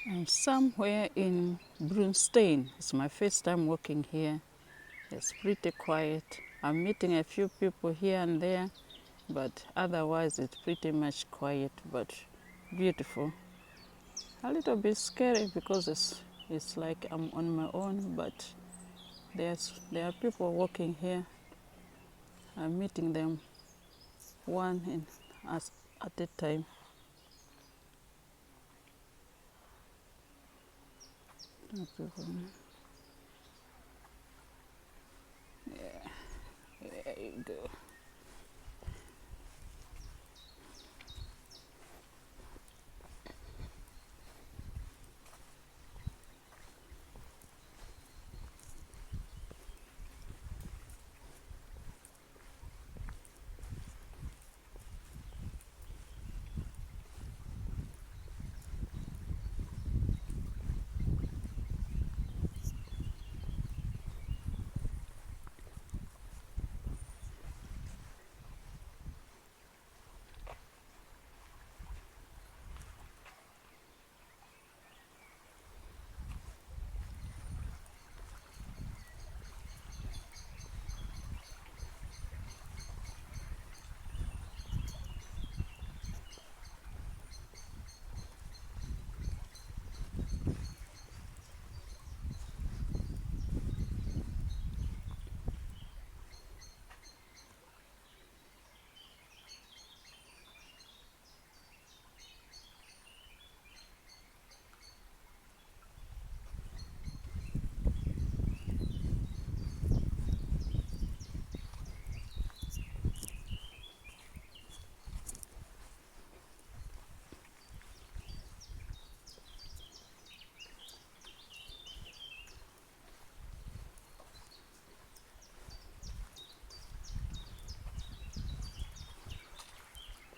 I'm somewhere in Brunstein. It's my first time walking here. It's pretty quiet. I'm meeting a few people here and there, but otherwise it's pretty much quiet but beautiful. A little bit scary because it's like I'm on my own, but there are people walking here. I'm meeting them at a time. Yeah, there you go.